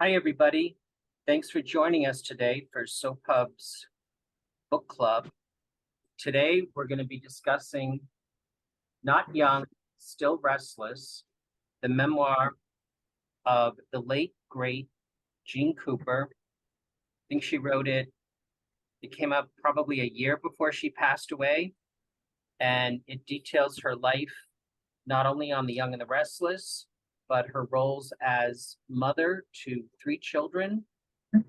Hi, everybody. Thanks for joining us today for SoPub's Book Club. Today, we're going to be discussing Not Young, Still Restless, the memoir of the late, great Jeanne Cooper. I think she wrote it. It came out probably a year before she passed away, and it details her life not only on The Young and the Restless, but her roles as mother to 3 children,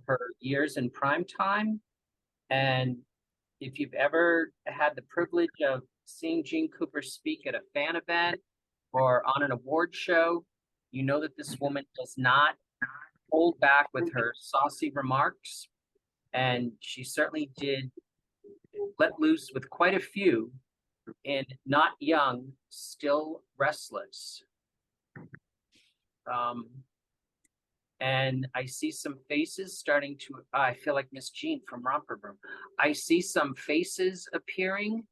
her years in prime time. And if you've ever had the privilege of seeing Jeanne Cooper speak at a fan event or on an award show, you know that this woman does not hold back with her saucy remarks. And she certainly did let loose with quite a few in Not Young, Still Restless. And I see some faces starting to, I feel like Miss Jean from Romper Room. I see some faces appearing.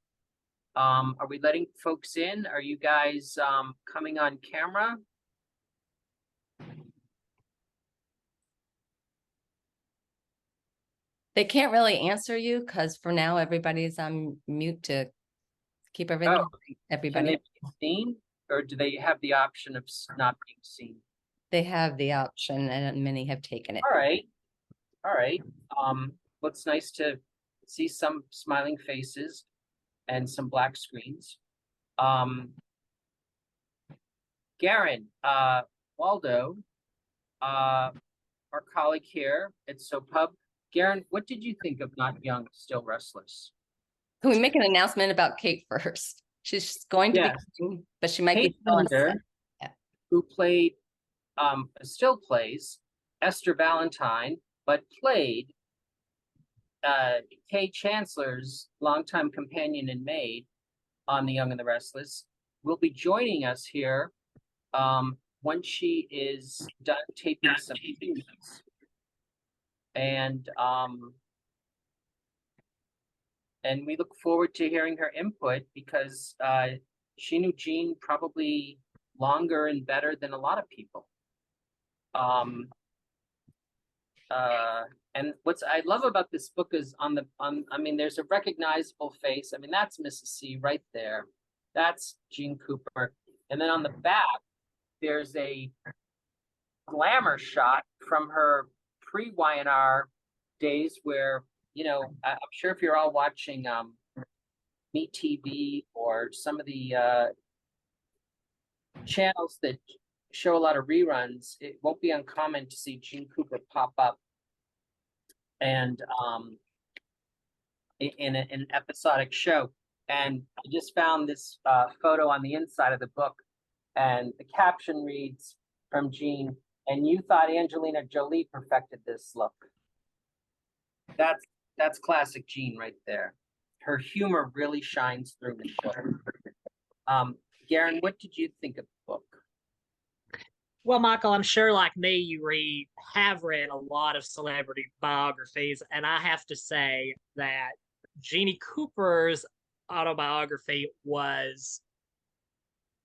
Are we letting folks in? Are you guys coming on camera? They can't really answer you because for now everybody's on mute to keep everything. Can they be seen, or do they have the option of not being seen? They have the option, and many have taken it. All right. Well, it's nice to see some smiling faces and some black screens. Garen, Waldo, our colleague here at SoPub. Garen, what did you think of Not Young, Still Restless? Can we make an announcement about Kate first? She's going to be coming, but she might Kate be still Linder, who played, still plays Esther Valentine, but played Katherine Chancellor's longtime companion and maid on The Young and the Restless, will be joining us here once she is done taping some scenes. And we look forward to hearing her input because she knew Jeanne probably longer and better than a lot of people. And what I love about this book is I mean, there's a recognizable face. I mean, that's Mrs. C right there. That's Jeanne Cooper. And then on the back, there's a glamour shot from her pre-YNR days where, you know, I'm sure if you're all watching Meet TV or some of the channels that show a lot of reruns, it won't be uncommon to see Jeanne Cooper pop up and in an episodic show. And I just found this photo on the inside of the book, and the caption reads from Jeanne, "And you thought Angelina Jolie perfected this look." That's classic Jeanne right there. Her humor really shines through the show. Garen, what did you think of the book? Well, Michael, I'm sure like me, you have read a lot of celebrity biographies, and I have to say that Jeanne Cooper's autobiography was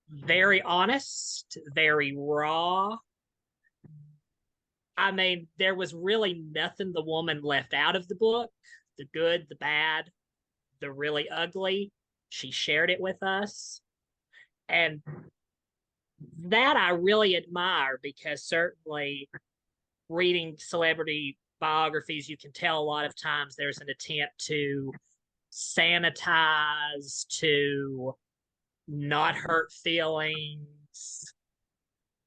very honest, very raw. I mean, there was really nothing the woman left out of the book. The good, the bad, the really ugly. She shared it with us. And that I really admire, because certainly reading celebrity biographies, you can tell a lot of times there's an attempt to sanitize, to not hurt feelings,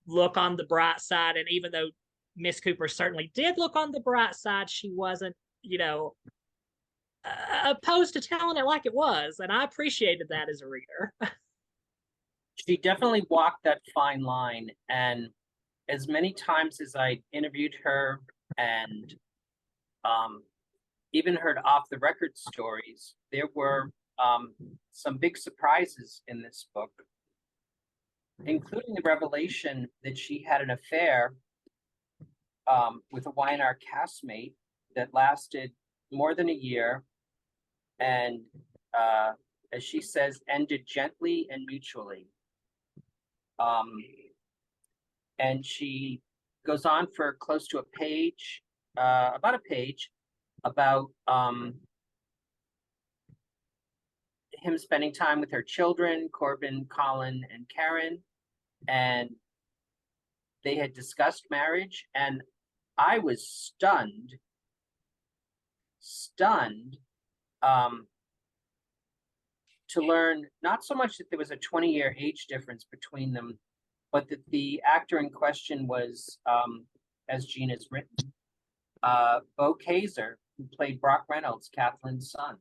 look on the bright side. And even though Miss Cooper certainly did look on the bright side, she wasn't, opposed to telling it like it was. And I appreciated that as a reader. She definitely walked that fine line. And as many times as I interviewed her and even heard off the record stories, there were some big surprises in this book, including the revelation that she had an affair with a YNR castmate that lasted more than a year, and as she says, ended gently and mutually. And she goes on for close to a page, about a page, about him spending time with her children, Corbin, Colin, and Karen, and they had discussed marriage, and I was stunned to learn not so much that there was a 20-year age difference between them, but that the actor in question was, as Jeanne has written, Bo Kaiser, who played Brock Reynolds, Catherine's son.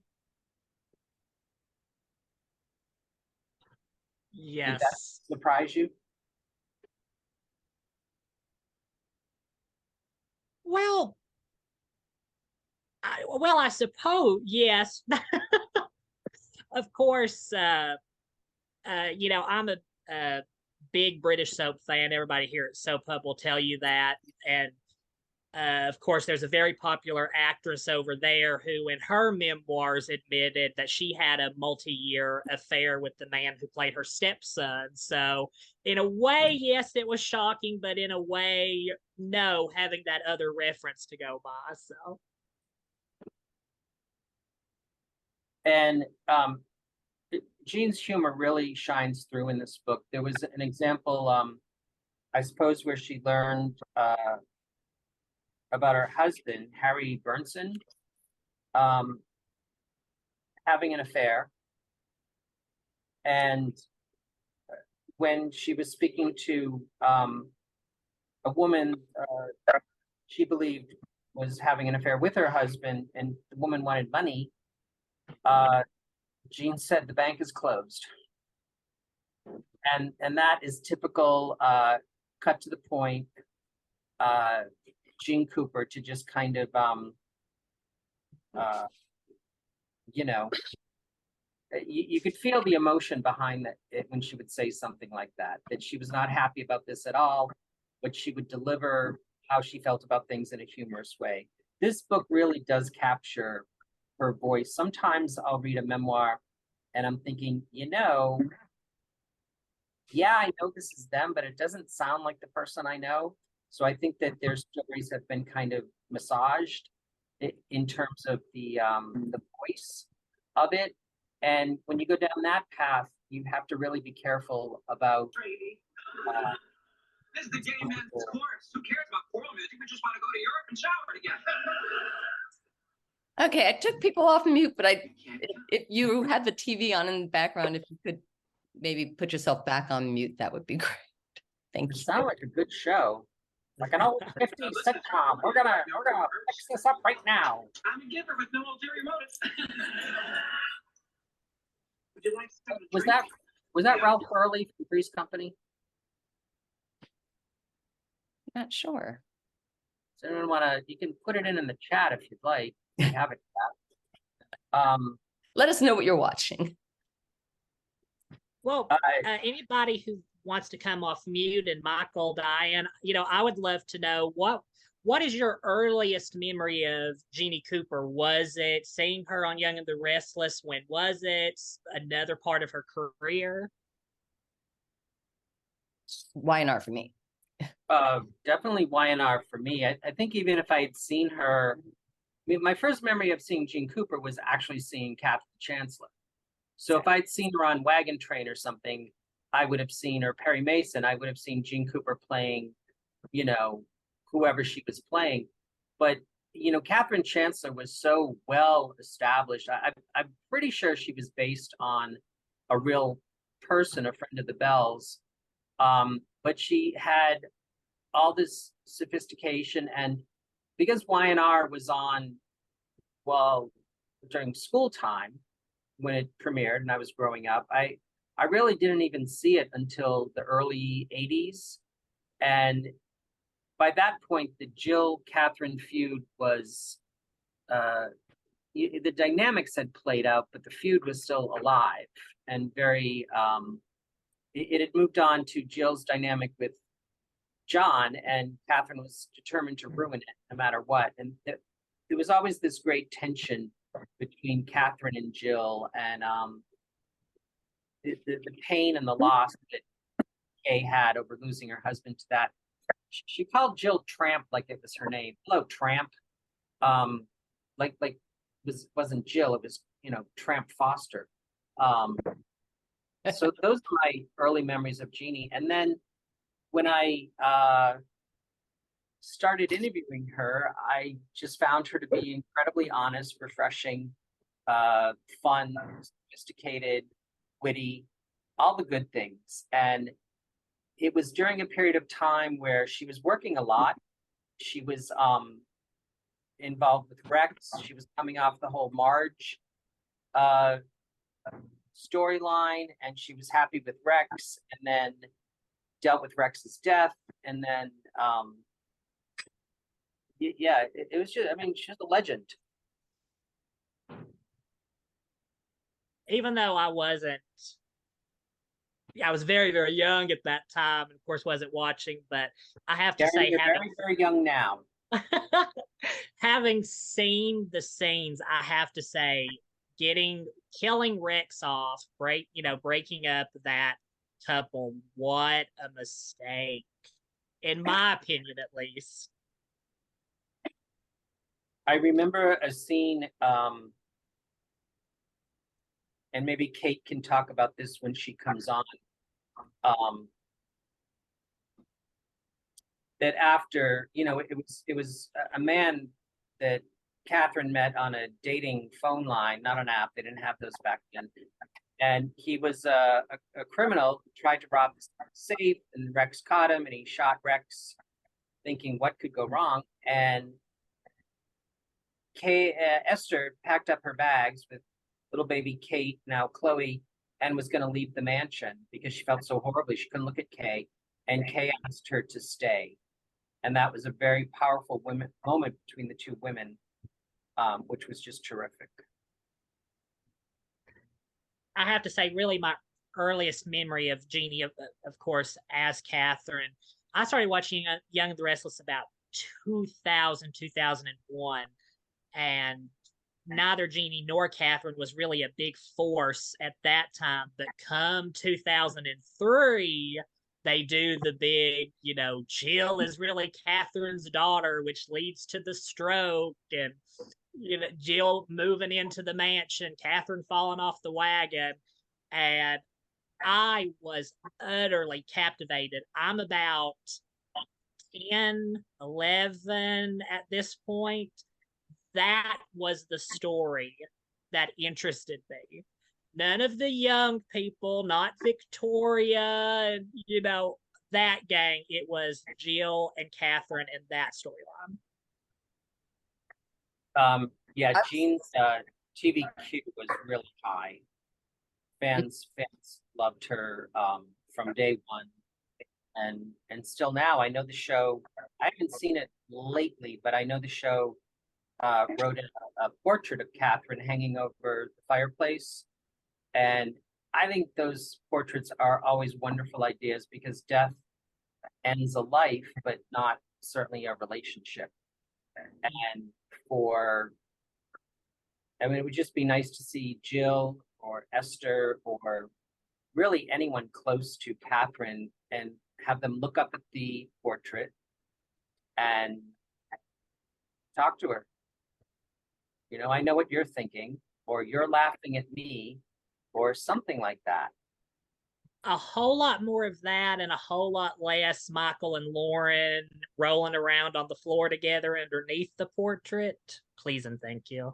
Did that Yes. surprise you? Well, I suppose, yes. Of course, I'm a big British soap fan. Everybody here at Soap Hub will tell you that. And of course, there's a very popular actress over there who, in her memoirs, admitted that she had a multi-year affair with the man who played her stepson. So, in a way, yes, it was shocking, but in a way, no, having that other reference to go by. So, And Jean's humor really shines through in this book. There was an example, I suppose, where she learned about her husband, Harry Burnson, having an affair. And when she was speaking to a woman she believed was having an affair with her husband, and the woman wanted money, Jeanne said, "The bank is closed." And that is typical, cut to the point, Jeanne Cooper, to just kind of, you know, you could feel the emotion behind it when she would say something like that she was not happy about this at all, but she would deliver how she felt about things in a humorous way. This book really does capture her voice. Sometimes I'll read a memoir and I'm thinking, yeah, I know this is them, but it doesn't sound like the person I know. So I think that their stories have been kind of massaged in terms of the voice of it. And when you go down that path, you have to really be careful about. This is the gay man's course. Who cares about choral music? We just want to go to Europe and shower together. Okay, I took people off mute, but if you had the TV on in the background, if you could maybe put yourself back on mute, that would be great. Thank It you. sounds like a good show, like an old 50s sitcom. We're gonna fix this up right now. I'm a giver with no ulterior motives. Would you like some Was that Ralph Hurley from Three's Company? Not sure. Does anyone want to? You can put it in the chat if you'd like. We have it. Let us know what you're watching. well, anybody who wants to come off mute, and Michael, Diane, I would love to know what is your earliest memory of Jeanne Cooper? Was it seeing her on Young and the Restless? When was it? Another part of her career? Y&R for me. Definitely Y&R for me. I think even if I had seen her, my first memory of seeing Jeanne Cooper was actually seeing Katherine Chancellor. So if I'd seen her on Wagon Train or something, I would have seen, or Perry Mason, I would have seen Jeanne Cooper playing, whoever she was playing. But, Katherine Chancellor was so well established. I'm pretty sure she was based on a real person, a friend of the Bells. But she had all this sophistication, and because Y&R was on, during school time when it premiered and I was growing up, I really didn't even see it until the early 80s. And by that point, the Jill-Katherine feud was, the dynamics had played out, but the feud was still alive and very, it had moved on to Jill's dynamic with John, and Katherine was determined to ruin it no matter what. And there was always this great tension between Katherine and Jill, and the pain and the loss that Kay had over losing her husband to that she called Jill Tramp like it was her name. Hello, Tramp. Like wasn't Jill, it was, Tramp Foster. So those are my early memories of Jeannie. And then when I started interviewing her, I just found her to be incredibly honest, refreshing, fun, sophisticated, witty, all the good things. And it was during a period of time where she was working a lot. She was involved with Rex. She was coming off the whole Marge storyline, and she was happy with Rex, and then dealt with Rex's death, and then yeah, it was just, I mean, she's a legend. Even though I was very, very young at that time, and of course wasn't watching, but I have to say, You're very, very young now. having seen the scenes, I have to say, killing Rex off, breaking up that couple, what a mistake, in my opinion, at least. I remember a scene, and maybe Kate can talk about this when she comes on. That after, it was a man that Katherine met on a dating phone line, not an app. They didn't have those back then. And he was a criminal, tried to rob the safe, and Rex caught him, and he shot Rex, thinking what could go wrong. And Esther packed up her bags with little baby Kate, now Chloe, and was going to leave the mansion because she felt so horribly. She couldn't look at Kay, and Kay asked her to stay. And that was a very powerful moment between the two women, which was just terrific. I have to say, really, my earliest memory of Jeannie, of course, as Katherine, I started watching Young and the Restless about 2000, 2001, and neither Jeannie nor Katherine was really a big force at that time. But come 2003, they do the big, Jill is really Katherine's daughter, which leads to the stroke, and Jill moving into the mansion, Katherine falling off the wagon, and I was utterly captivated. I'm about 10, 11 at this point. That was the story that interested me. None of the young people, not Victoria, that gang. It was Jill and Katherine in that storyline. Yeah, Jean's TVQ was really high. Fans loved her from day one, and still now. I know the show. I haven't seen it lately, but I know the show wrote a portrait of Katherine hanging over the fireplace, and I think those portraits are always wonderful ideas because death ends a life, but not certainly a relationship. And it would just be nice to see Jill or Esther or really anyone close to Katherine and have them look up at the portrait and talk to her. I know what you're thinking, or you're laughing at me, or something like that. A whole lot more of that and a whole lot less Michael and Lauren rolling around on the floor together underneath the portrait. Please and thank you.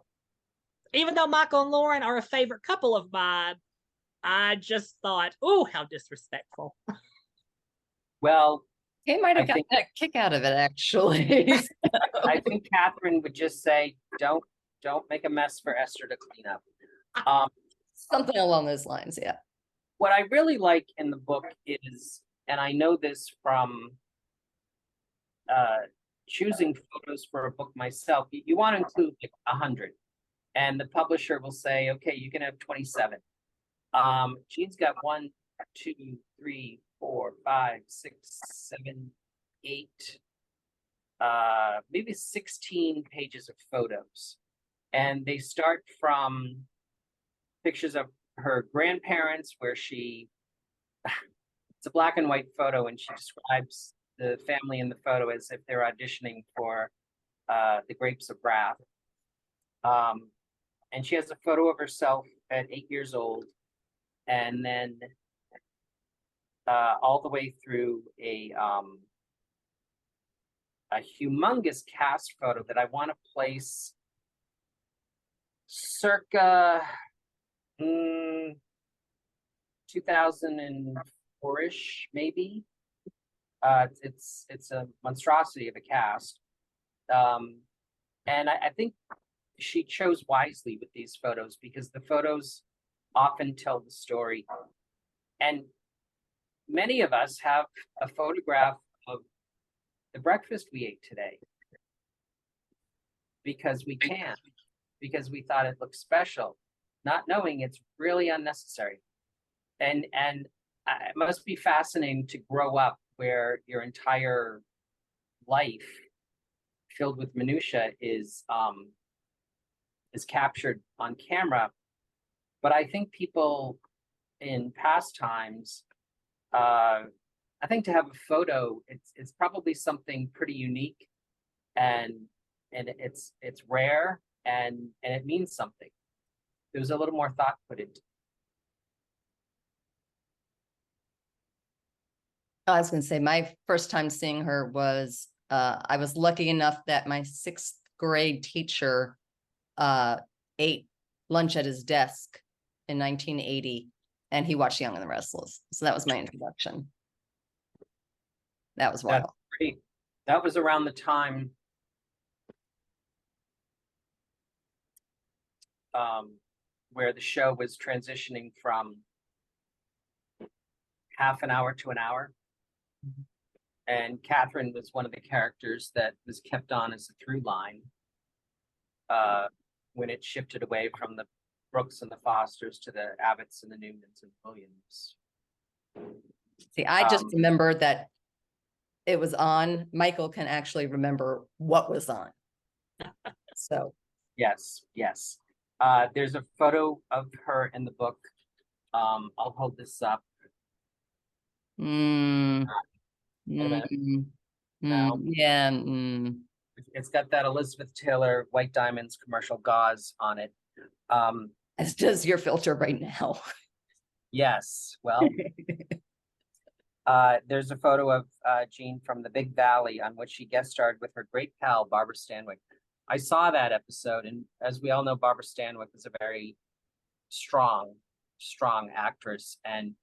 Even though Michael and Lauren are a favorite couple of mine, I just thought, oh, how disrespectful. Well, Kay might have gotten a kick out of it, actually. I think Katherine would just say, don't make a mess for Esther to clean up. Something along those lines, yeah. What I really like in the book is, and I know this from choosing photos for a book myself, you want to include like 100. And the publisher will say, okay, you can have 27. Jean's got 1, 2, 3, 4, 5, 6, 7, 8, maybe 16 pages of photos. And they start from pictures of her grandparents where it's a black and white photo, and she describes the family in the photo as if they're auditioning for The Grapes of Wrath. And she has a photo of herself at 8 years old, and then all the way through a humongous cast photo that I want to place circa 2004-ish, maybe. It's a monstrosity of a cast. And I think she chose wisely with these photos because the photos often tell the story. And many of us have a photograph of the breakfast we ate today because we can, because we thought it looked special, not knowing it's really unnecessary. And it must be fascinating to grow up where your entire life filled with minutia is captured on camera. But I think people in past times, I think to have a photo, it's probably something pretty unique, and it's rare, and it means something. There was a little more thought put into it. I was going to say my first time seeing her was I was lucky enough that my 6th grade teacher ate lunch at his desk in 1980, and he watched Young and the Restless. So that was my introduction. That was wild. That was around the time where the show was transitioning from half an hour to an hour. And Katherine was one of the characters that was kept on as a through line when it shifted away from the Brooks and the Fosters to the Abbotts and the Newmans and Williams. See, I just remember that it was on. Michael can actually remember what was on. So yes. There's a photo of her in the book. I'll hold this up. No. Yeah. It's got that Elizabeth Taylor White Diamonds commercial gauze on it. As does your filter right now. Yes. Well, there's a photo of Jeanne from the Big Valley on which she guest starred with her great pal, Barbara Stanwyck. I saw that episode, and as we all know, Barbara Stanwyck is a very strong actress. And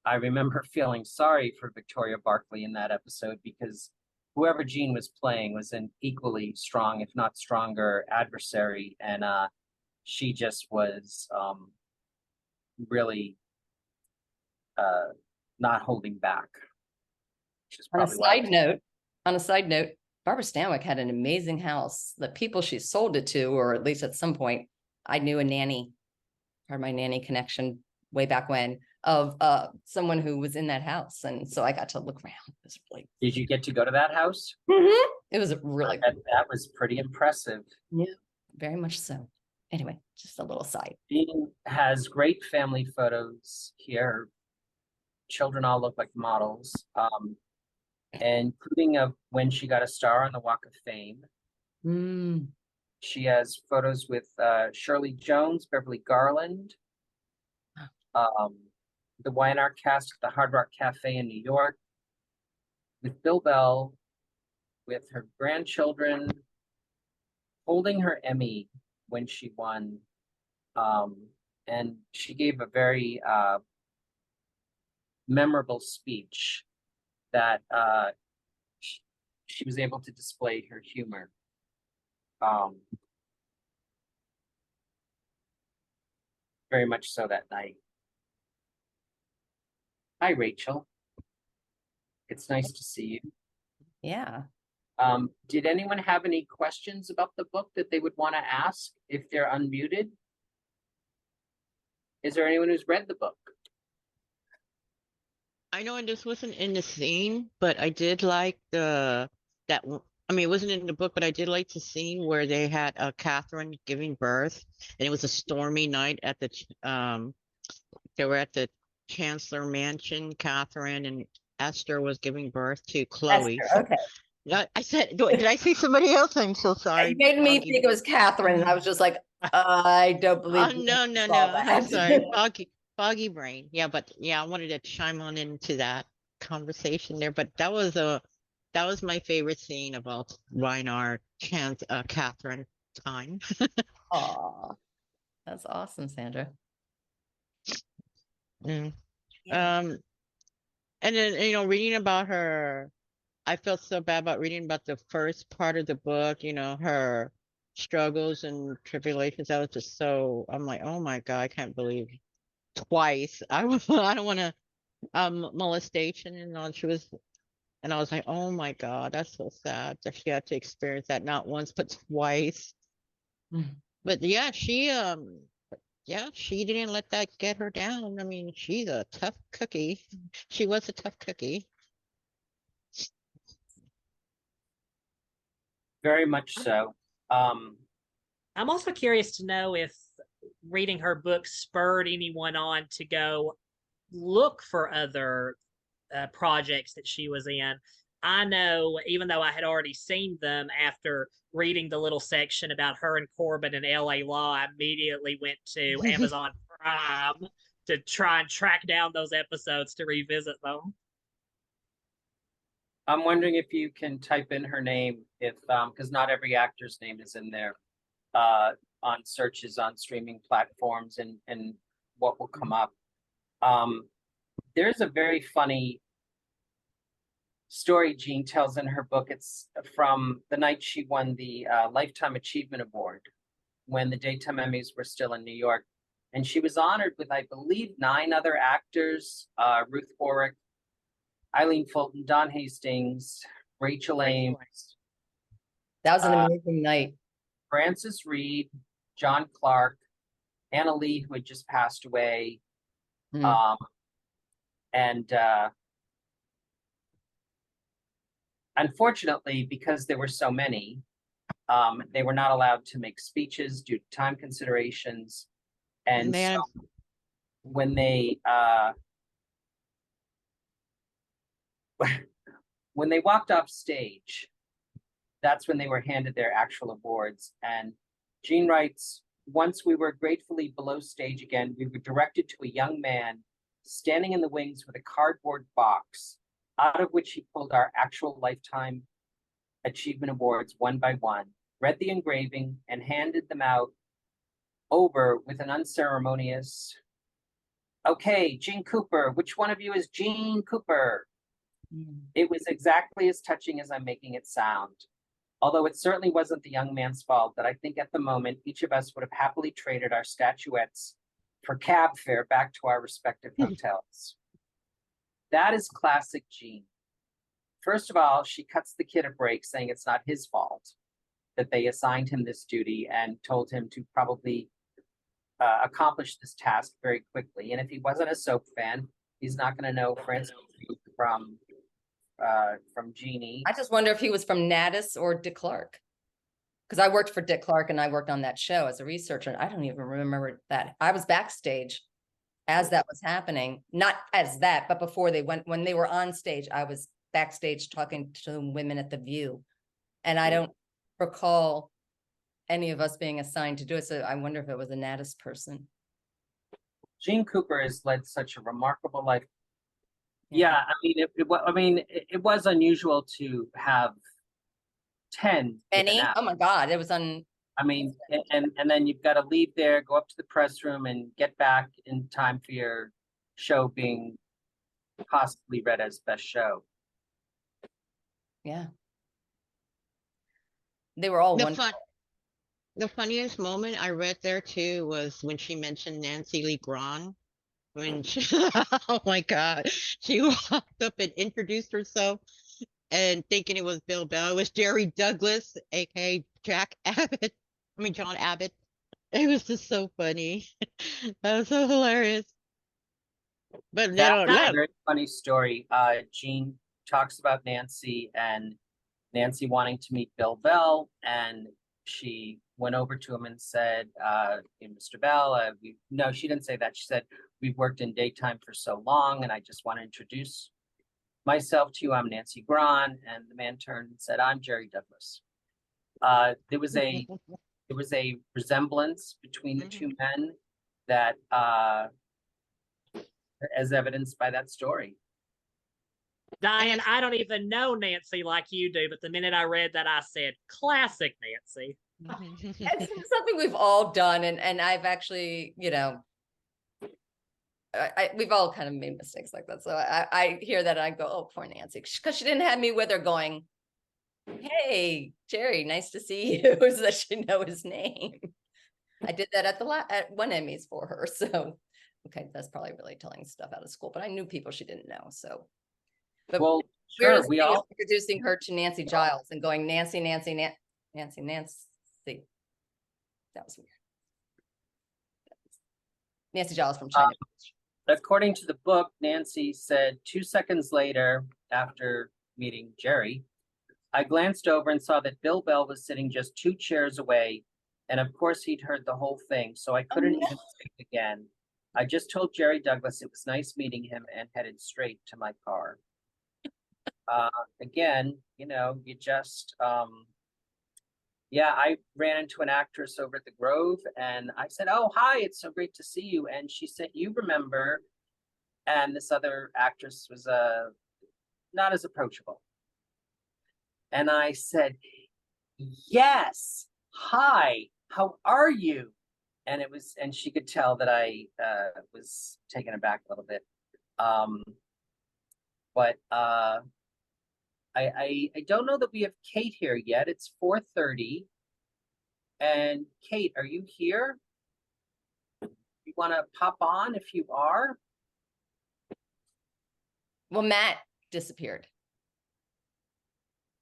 I remember feeling sorry for Victoria Barkley in that episode because whoever Jeanne was playing was an equally strong, if not stronger, adversary. And she just was really not holding back. On a side note, Barbara Stanwyck had an amazing house. The people she sold it to, or at least at some point, I knew a nanny, or my nanny connection way back when, of someone who was in that house. And so I got to look around. It was really... Did you get to go to that house? It was really that was pretty impressive. Yeah, very much so. Anyway, just a little side. Jeanne has great family photos here. Children all look like models, including of when she got a star on the Walk of Fame. She has photos with Shirley Jones, Beverly Garland, the Y&R cast at the Hard Rock Cafe in New York, with Bill Bell, with her grandchildren, holding her Emmy when she won. And she gave a very memorable speech that she was able to display her humor. Very much so that night. Hi, Rachel. It's nice to see you. Yeah. Did anyone have any questions about the book that they would want to ask if they're unmuted? Is there anyone who's read the book? I know this wasn't in the scene, but I did like it wasn't in the book, but I did like the scene where they had Katherine giving birth, and it was a stormy night at the they were at the Chancellor Mansion, Katherine Esther was giving birth to Chloe. Esther, okay. I said, did I say somebody else? I'm so sorry. You made me Foggy. think it was Catherine, and I was just like, I don't believe you No, no, saw no. I'm that. sorry. Foggy brain. Yeah, but yeah, I wanted to chime on into that conversation there. But that was my favorite scene about Reinhard Chance Catherine time. Aw, that's awesome, Sandra. Mm. Yeah. And then reading about her, I felt so bad about reading about the first part of the book, her struggles and tribulations. That was just so, I'm like, oh my God, I can't believe twice. I don't want to molestation and all. And I was like, oh my God, that's so sad that she had to experience that not once but twice. Mm. But yeah, she didn't let that get her down. I mean, she's a tough cookie. She was a tough cookie. Very much so. Um, I'm also curious to know if reading her book spurred anyone on to go look for other projects that she was in. I know, even though I had already seen them after reading the little section about her and Corbin and LA Law, I immediately went to Amazon Prime to try and track down those episodes to revisit them. I'm wondering if you can type in her name, if because not every actor's name is in there, on searches on streaming platforms, and what will come up. There's a very funny story Jeanne tells in her book. It's from the night she won the Lifetime Achievement Award when the Daytime Emmys were still in New York. And she was honored with, I believe, 9 other actors, Ruth Warwick, Eileen Fulton, Don Hastings, Rachel Ames, That was an amazing night. Francis Reed, John Clark, Anna Lee, who had just passed away. Mm. And unfortunately, because there were so many, they were not allowed to make speeches due to time considerations. And Man, so when they when they walked off stage, that's when they were handed their actual awards. And Jeanne writes, once we were gratefully below stage again, we were directed to a young man standing in the wings with a cardboard box, out of which he pulled our actual Lifetime Achievement Awards one by one, read the engraving, and handed them out over with an unceremonious, okay, Jeanne Cooper, which one of you is Jeanne Cooper? Mm. It was exactly as touching as I'm making it sound. Although it certainly wasn't the young man's fault, that I think at the moment each of us would have happily traded our statuettes for cab fare back to our respective hotels. That is classic Jeanne. First of all, she cuts the kid a break, saying it's not his fault that they assigned him this duty and told him to probably accomplish this task very quickly. And if he wasn't a soap fan, he's not going to know Francis from Jeannie. I just wonder if he was from Natus or Dick Clark. Because I worked for Dick Clark and I worked on that show as a researcher. And I don't even remember that. I was backstage as that was happening. Not as that, but before they went, when they were on stage, I was backstage talking to the women at The View. And I don't recall any of us being assigned to do it. So I wonder if it was a Natus person. Jeanne Cooper has led such a remarkable life. Yeah, I mean, it was unusual to have 10 given Any? out. Oh my God, it was on. I mean, and then you've got to leave there, go up to the press room, and get back in time for your show being possibly read as best show. Yeah. They were all the wonderful. fun, the funniest moment I read there too was when she mentioned Nancy Lee Grahn. When she, oh my God, she walked up and introduced herself and thinking it was Bill Bell. It was Jerry Douglas, aka Jack Abbott. I mean, John Abbott. It was just so funny. That was so hilarious. But they don't That's a know. very funny story. Jeanne talks about Nancy and Nancy wanting to meet Bill Bell, and she went over to him and said, Mr. Bell, no, she didn't say that. She said, we've worked in daytime for so long, and I just want to introduce myself to you, I'm Nancy Braun, and the man turned and said, I'm Jerry Douglas. There was a resemblance between the two men that as evidenced by that story. Diane, I don't even know Nancy like you do, but the minute I read that, I said, classic Nancy. It's something we've all done, and I've actually, we've all kind of made mistakes like that. So I hear that and I go, oh, poor Nancy, because she didn't have me with her going, hey, Jerry, nice to see you, so that she know his name. I did that at one Emmys for her. So, okay, that's probably really telling stuff out of school, but I knew people she didn't know. So, but Well, sure, we all introducing her to Nancy Giles and going, Nancy. That was weird. Nancy Giles from China. according to the book, Nancy said 2 seconds later, after meeting Jerry, I glanced over and saw that Bill Bell was sitting just 2 chairs away. And of course, he'd heard the whole thing, so I couldn't even speak again. I just told Jerry Douglas it was nice meeting him and headed straight to my car. Again, you just, yeah, I ran into an actress over at the Grove and I said, oh, hi, it's so great to see you. And she said, you remember, and this other actress was not as approachable. And I said, yes, hi, how are you? And she could tell that I was taken aback a little bit. But I don't know that we have Kate here yet. It's 4:30. And Kate, are you here? You want to pop on if you are? Well, Matt disappeared.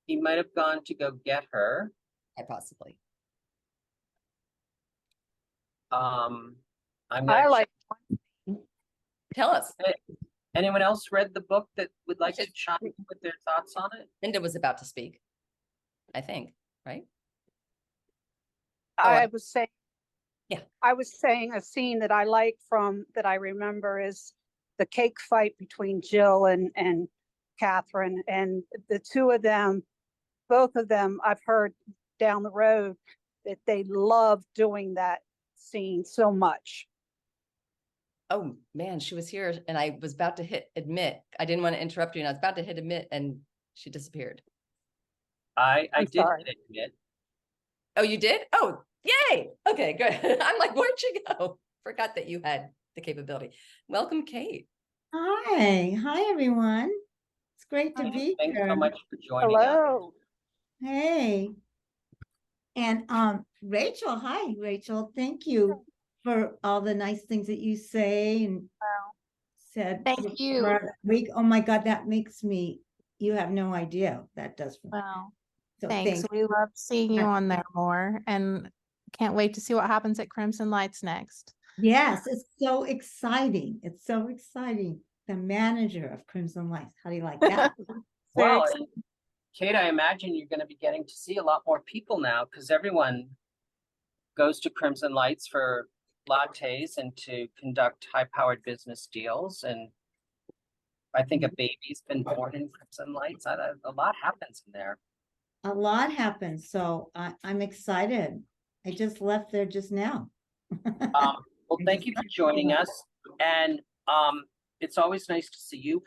He might have gone to go get her. Possibly. I like. Tell us. Anyone else read the book that would like to chime in with their thoughts on it? Linda was about to speak, I think, right? I was saying, Yeah. I was saying a scene that I like that I remember is the cake fight between Jill and Katherine, and the two of them, both of them, I've heard down the road that they love doing that scene so much. Oh man, she was here and I was about to hit admit. I didn't want to interrupt you and I was about to hit admit and she disappeared. I did sorry. admit. Oh, you did? Oh, yay. Okay, good. I'm like, where'd you go? Forgot that you had the capability. Welcome, Kate. Hi everyone. It's great to be Thanks here. so much for joining us. Hello. Hey. And Rachel, hi Rachel. Thank you for all the nice things that you say and said. Thank you. Week. Oh my God, that makes me, you have no idea what that does for me. Wow. So Thanks. We love seeing you on there more and can't wait to see what happens at Crimson Lights next. Yes, it's so exciting. It's so exciting. The manager of Crimson Lights. How do you like that? Well, Kate, I imagine you're going to be getting to see a lot more people now because everyone goes to Crimson Lights for lattes and to conduct high-powered business deals. And I think a baby's been born in Crimson Lights. A lot happens in there. A lot happens. So I'm excited. I just left there just now. Well, thank you for joining us. And it's always nice to see you.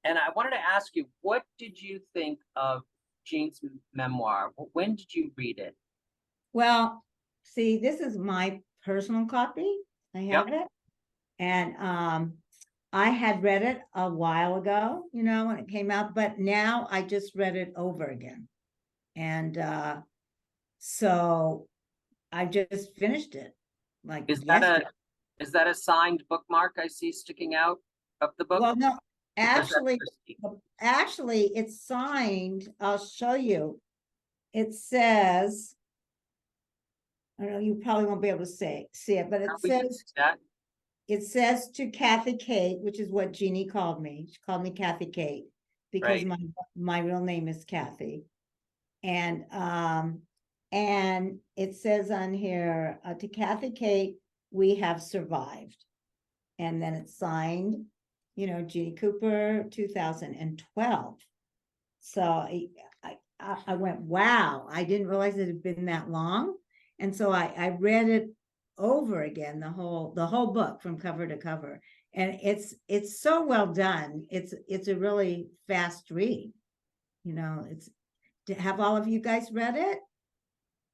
And I wanted to ask you, what did you think of Jeanne's memoir? When did you read it? Well, see, this is my personal copy. I have it. And I had read it a while ago, when it came out, but now I just read it over again. And so I just finished it. Like, is that a signed bookmark I see sticking out of the book? Well, no, actually it's signed. I'll show you. It says, I don't know, you probably won't be able to see it, but it says to Kathy Kate, which is what Jeannie called me. She called me Kathy Kate because my real name is Kathy. And it says on here, to Kathy Kate, we have survived. And then it's signed, Jeanne Cooper, 2012. So I went, wow, I didn't realize it had been that long. And so I read it over again, the whole book from cover to cover. And it's so well done. It's a really fast read. Have all of you guys read it?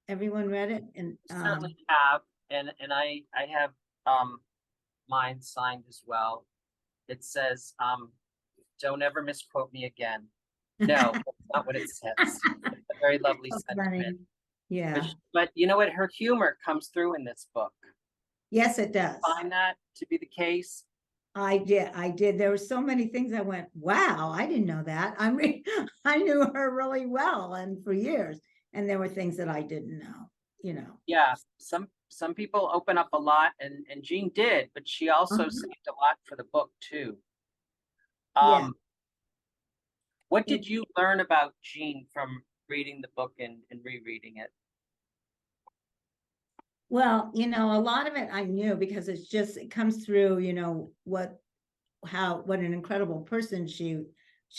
Everyone read it? And Certainly have, and I have mine signed as well. It says, "Don't ever misquote me again." No, that's not what it says. It's a very lovely so sentiment. funny. Yeah. But you know what? Her humor comes through in this book. Yes, it does. Find that to be the case. I did. There were so many things I went, wow, I didn't know that. I mean, I knew her really well and for years. And there were things that I didn't know, Yeah, some people open up a lot, and Jeanne did, but she also Uh-huh. saved a lot for the book too. Yeah. What did you learn about Jeanne from reading the book and rereading it? Well, a lot of it I knew because it comes through, what an incredible person she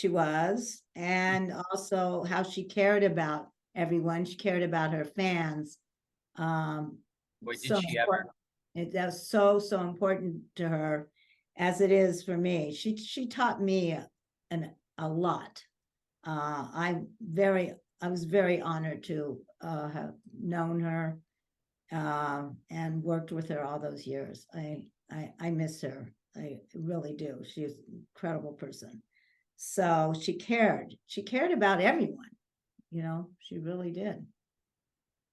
was, and also how she cared about everyone. She cared about her fans. Boy, did So she ever. It was so important to her, as it is for me. She taught me a lot. I was very honored to have known her and worked with her all those years. I miss her. I really do. She's an incredible person. So she cared about everyone, she really did.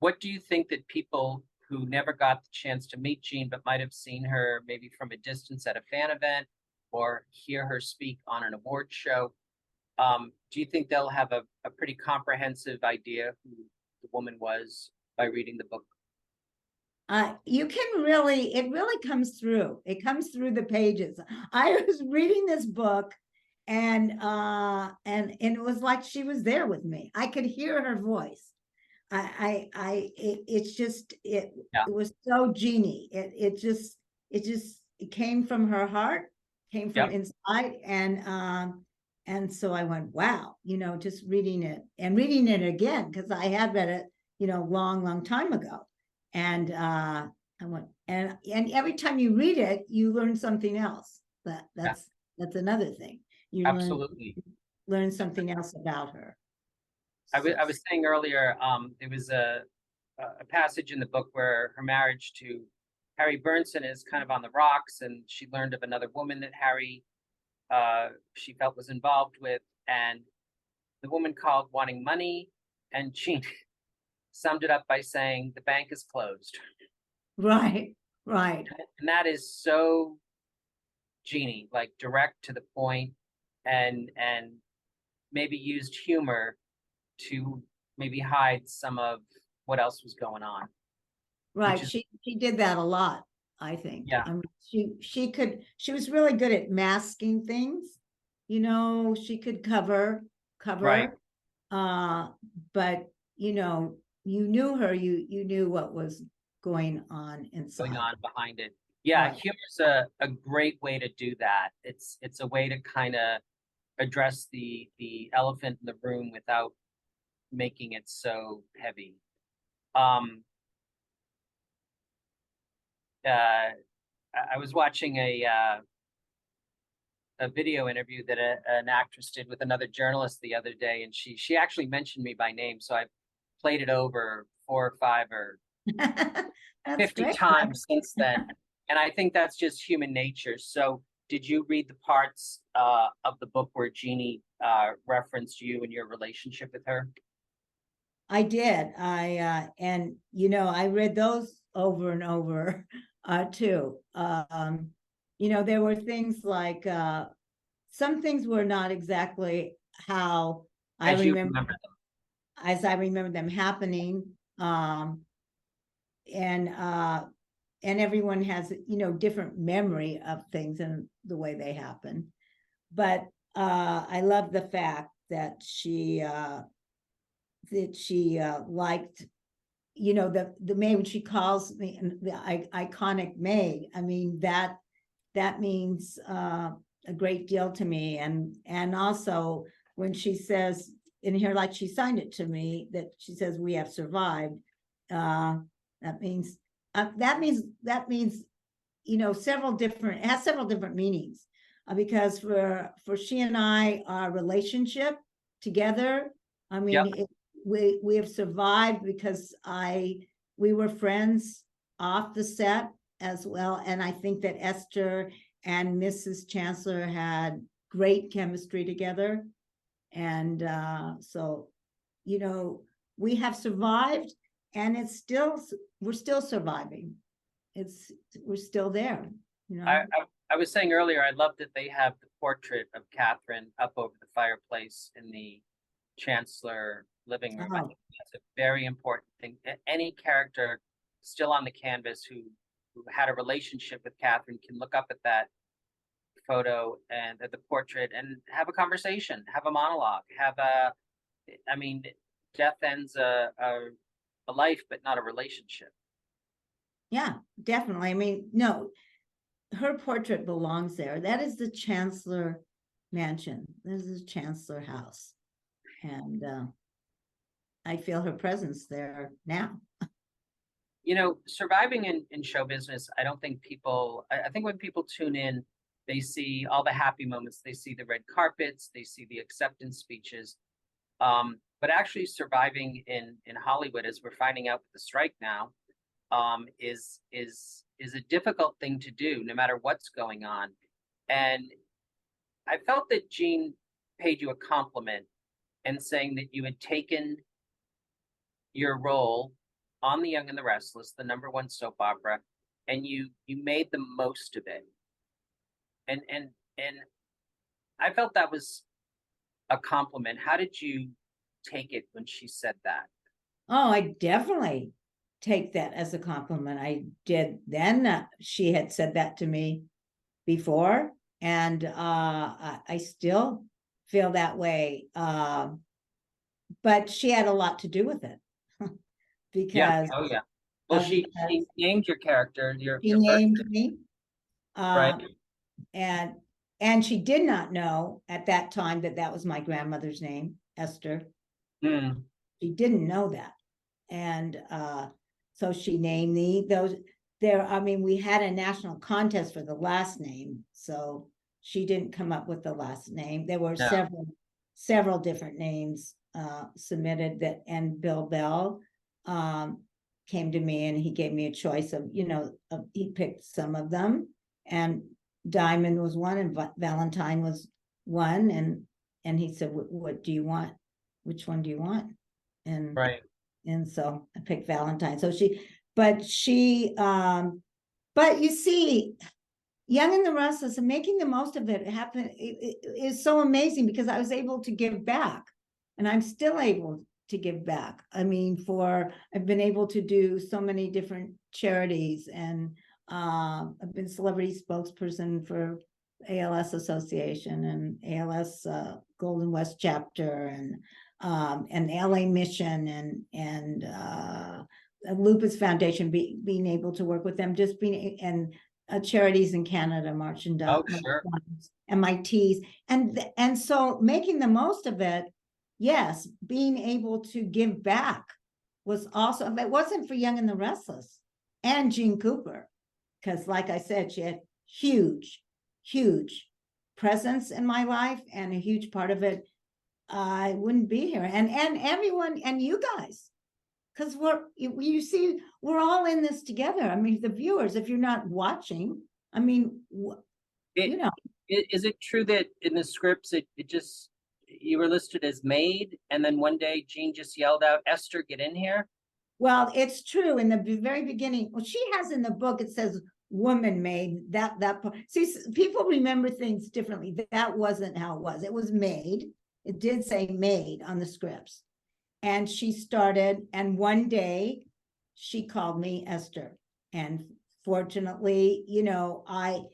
What do you think that people who never got the chance to meet Jeanne but might have seen her maybe from a distance at a fan event or hear her speak on an award show, do you think they'll have a pretty comprehensive idea who the woman was by reading the book? It really comes through. It comes through the pages. I was reading this book and it was like she was there with me. I could hear her voice. It was so Jeannie. It came from her heart, came from inside. And so I went, wow, just reading it again, because I had read it, long time ago. And I went, and every time you read it, you learn something else. That's another thing. You Absolutely learn something else about her. I was saying earlier, there was a passage in the book where her marriage to Harry Bernson is kind of on the rocks, and she learned of another woman that Harry she felt was involved with, and the woman called wanting money, and she summed it up by saying the bank is closed. Right. And that is so Jeannie, like direct to the point, and maybe used humor to maybe hide some of what else was going on. Right. She did that a lot, I think. Yeah. She was really good at masking things. She could cover. Right. But you knew her, you knew what was going on inside. Going on behind it. Yeah, Right. humor's a great way to do that. It's a way to kind of address the elephant in the room without making it so heavy. I was watching a video interview that an actress did with another journalist the other day, and she actually mentioned me by name, so I've played it over 4 or 5 or 50 great. times since then. And I think that's just human nature. So did you read the parts of the book where Jeannie referenced you and your relationship with her? I did. I read those over and over too. There were things like some things were not exactly how I remember them. As I remember them happening. And everyone has, different memory of things and the way they happen. But I love the fact that she liked, the maid, when she calls the iconic maid. I mean, that means a great deal to me. And also when she says in here, like she signed it to me, that she says we have survived, that means, you know, it has several different meanings, because for she and I, our relationship together, I mean, we have survived because we were friends off the set as well. And I think that Esther and Mrs. Chancellor had great chemistry together. And so, you know, we have survived, and we're still surviving. We're still there, you know. I was saying earlier, I love that they have the portrait of Katherine up over the fireplace in the Chancellor living room. I think that's a very important thing. Any character still on the canvas who had a relationship with Katherine can look up at that photo and at the portrait and have a conversation, have a monologue, I mean, death ends a life, but not a relationship. Yeah, definitely. I mean, no, her portrait belongs there. That is the Chancellor mansion. This is the Chancellor house. And I feel her presence there now. You know, surviving in show business, I don't think I think when people tune in, they see all the happy moments, they see the red carpets, they see the acceptance speeches. But actually surviving in Hollywood, as we're finding out with the strike now, is a difficult thing to do, no matter what's going on. And I felt that Jeanne paid you a compliment in saying that you had taken your role on The Young and the Restless, the #1 soap opera, and you made the most of it. And I felt that was a compliment. How did you take it when she said that? Oh, I definitely take that as a compliment. I did then. She had said that to me before, and I still feel that way. But she had a lot to do with it. Because Well, she named your character. She named me. Right. And she did not know at that time that was my grandmother's name, Esther. She didn't know that. And so she named me I mean, we had a national contest for the last name, so she didn't come up with the last name. There were several different names submitted, and Bill Bell came to me and he gave me a choice of, you know, he picked some of them, and Diamond was one and Valentine was one, and he said, what do you want? Which one do you want? And and so I picked Valentine. So but you see, Young and the Restless and making the most of it is so amazing, because I was able to give back, and I'm still able to give back. I mean, I've been able to do so many different charities, and I've been celebrity spokesperson for ALS Association and ALS Golden West chapter, and LA Mission, and Lupus Foundation, being able to work with them, and charities in Canada, March and MITs, and so making the most of it. Yes, being able to give back was also, if it wasn't for Young and the Restless and Jeanne Cooper, because like I said, she had huge presence in my life, and a huge part of it, I wouldn't be here. And everyone, and you guys, because you see, we're all in this together. I mean, the viewers, if you're not watching, I mean, you know. Is it true that in the scripts, you were listed as maid, and then one day Jeanne just yelled out, "Esther, get in here"? Well, it's true. In the very beginning, well, she has in the book, it says woman maid, that part. See, people remember things differently. That wasn't how it was. It was maid. It did say maid on the scripts. And she started, and one day she called me Esther. And fortunately, you know, I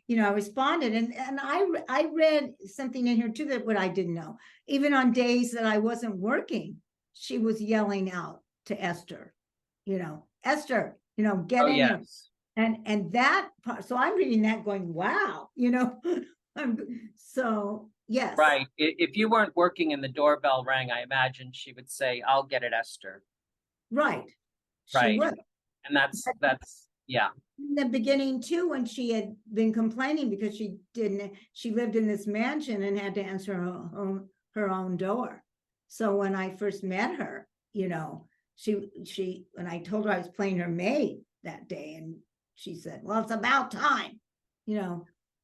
you know, I responded, and I read something in here too, that what I didn't know, even on days that I wasn't working, she was yelling out to Esther, you know, Esther, you know, get in here. And that part, so I'm reading that going, wow, so, yes. Right. If you weren't working and the doorbell rang, I imagine she would say, "I'll get it, Esther." Right. She Right. would. And that's, yeah. In the beginning too, when she had been complaining because she lived in this mansion and had to answer her own door. So when I first met her, when I told her I was playing her maid that day, and she said, well, it's about time,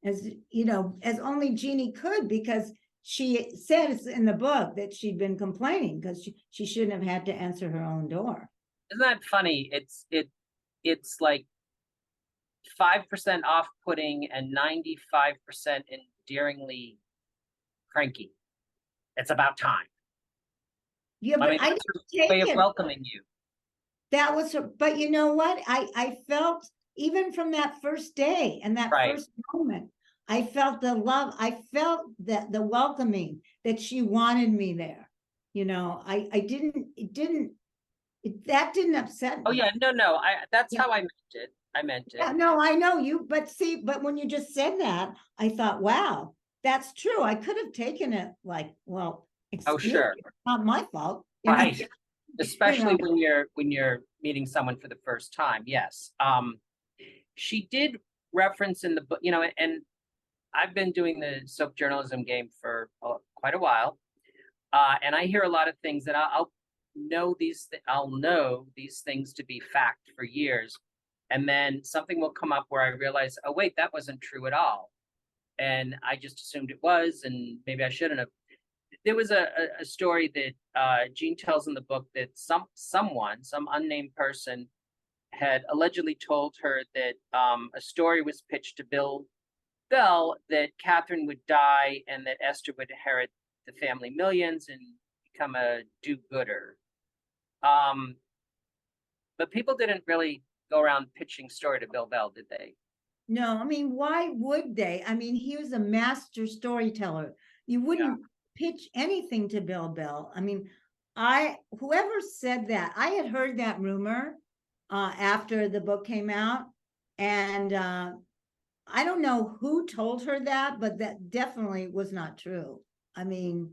as only Jeannie could, because she says in the book that she'd been complaining because she shouldn't have had to answer her own door. Isn't that funny? It's like 5% off-putting and 95% endearingly cranky. It's about time. Yeah, but I that's her didn't way take of it. welcoming you. That was her, but you know what? I felt, even from that first day and that Right. first moment, I felt the love. I felt that the welcoming, that she wanted me there. That didn't upset me. Oh yeah, no. That's how I meant it. I meant it. Yeah, no, I know you, but when you just said that, I thought, wow, that's true. I could have taken it like, well, Oh, excuse sure. me, it's not my fault. Right. Especially know. when you're meeting someone for the first time. Yes. She did reference in the book, and I've been doing the soap journalism game for quite a while. And I hear a lot of things that I'll know these things to be fact for years. And then something will come up where I realize, oh, wait, that wasn't true at all. And I just assumed it was, and maybe I shouldn't have. There was a story that Jeanne tells in the book that some unnamed person had allegedly told her that a story was pitched to Bill Bell that Katherine would die and that Esther would inherit the family millions and become a do-gooder. But people didn't really go around pitching story to Bill Bell, did they? No, I mean, why would they? I mean, he was a master storyteller. You wouldn't pitch anything to Bill Bell. I mean, whoever said that, I had heard that rumor after the book came out, and I don't know who told her that, but that definitely was not true. I mean,